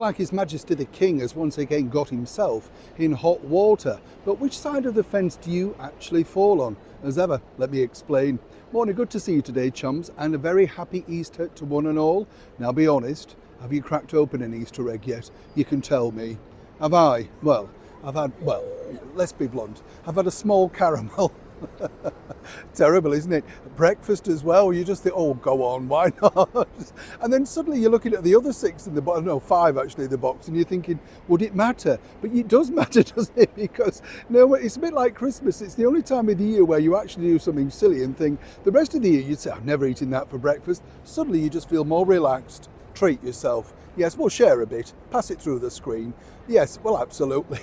Like His Majesty the King has once again got himself in hot water. But which side of the fence do you actually fall on? As ever, let me explain. Morning, good to see you today, chums, and a very happy Easter to one and all. Now be honest, have you cracked open an Easter egg yet? You can tell me. Have I? Well, let's be blunt. I've had a small caramel. Terrible, isn't it? Breakfast as well. You just think, oh, go on, why not? And then suddenly you're looking at the other six in the box, no, five actually in the box, and you're thinking, would it matter? But it does matter, doesn't it? Because no, it's a bit like Christmas. It's the only time of the year where you actually do something silly and think, the rest of the year you'd say, I've never eaten that for breakfast. Suddenly you just feel more relaxed. Treat yourself. Yes, we'll share a bit. Pass it through the screen. Yes, well, absolutely.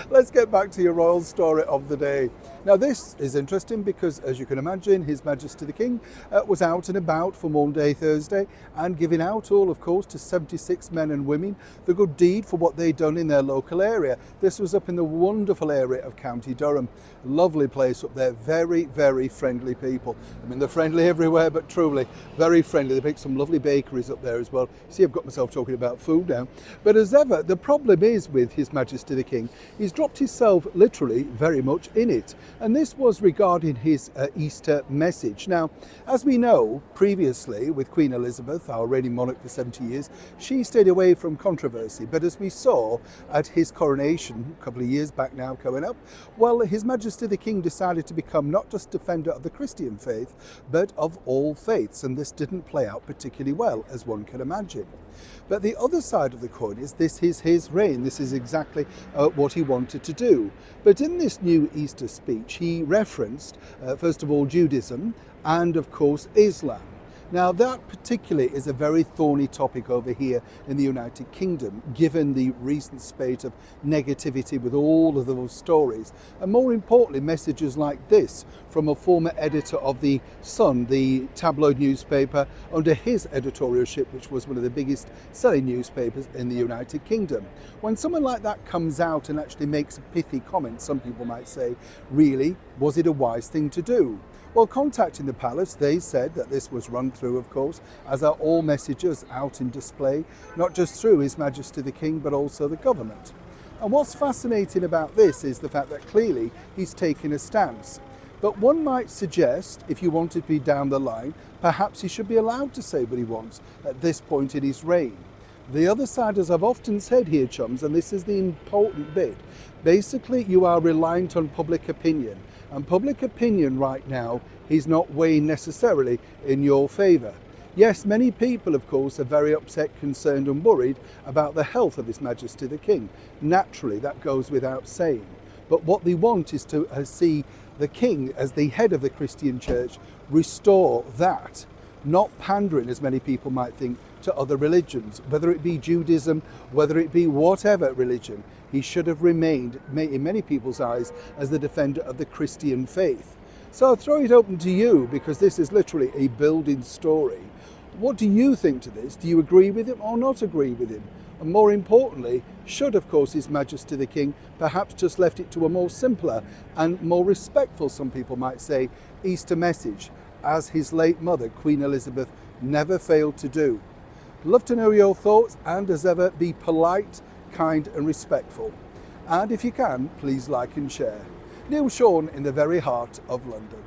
Let's get back to your royal story of the day. Now, this is interesting because, as you can imagine, His Majesty the King was out and about for Maundy Thursday and giving out all, of course, to 76 men and women the good deed for what they'd done in their local area. This was up in the wonderful area of County Durham. Lovely place up there. Very, very friendly people. I mean, they're friendly everywhere, but truly very friendly. They picked some lovely bakeries up there as well. See, I've got myself talking about food now. But as ever, the problem is with His Majesty the King, he's dropped himself literally very much in it. And this was regarding his Easter message. Now, as we know, previously with Queen Elizabeth, our reigning monarch for 70 years, she stayed away from controversy. But as we saw at his coronation a couple of years back now coming up, well, His Majesty the King decided to become not just defender of the Christian faith, but of all faiths. And this didn't play out particularly well, as one can imagine. But the other side of the coin is this is his reign. This is exactly what he wanted to do. But in this new Easter speech, he referenced, first of all, Judaism and, of course, Islam. Now, that particularly is a very thorny topic over here in the United Kingdom, given the recent spate of negativity with all of those stories. And more importantly, messages like this from a former editor of The Sun, the tabloid newspaper under his editorialship, which was one of the biggest selling newspapers in the United Kingdom. When someone like that comes out and actually makes a pithy comment, some people might say, really, was it a wise thing to do? Well, contacting the palace, they said that this was run through, of course, as are all messages out in display, not just through His Majesty the King, but also the government. And what's fascinating about this is the fact that clearly he's taken a stance. But one might suggest, if you wanted to be down the line, perhaps he should be allowed to say what he wants at this point in his reign. The other side, as I've often said here, chums, and this is the important bit, basically you are reliant on public opinion. And public opinion right now is not weighing necessarily in your favour. Yes, many people, of course, are very upset, concerned and worried about the health of His Majesty the King. Naturally, that goes without saying. But what they want is to see the King, as the head of the Christian church, restore that, not pandering, as many people might think, to other religions, whether it be Judaism, whether it be whatever religion. He should have remained, in many people's eyes, as the defender of the Christian faith. So I'll throw it open to you, because this is literally a building story. What do you think to this? Do you agree with him or not agree with him? And more importantly, should, of course, His Majesty the King perhaps just left it to a more simpler and more respectful, some people might say, Easter message, as his late mother, Queen Elizabeth, never failed to do? Love to know your thoughts, and as ever, be polite, kind and respectful. And if you can, please like and share. Neil Sean in the very heart of London.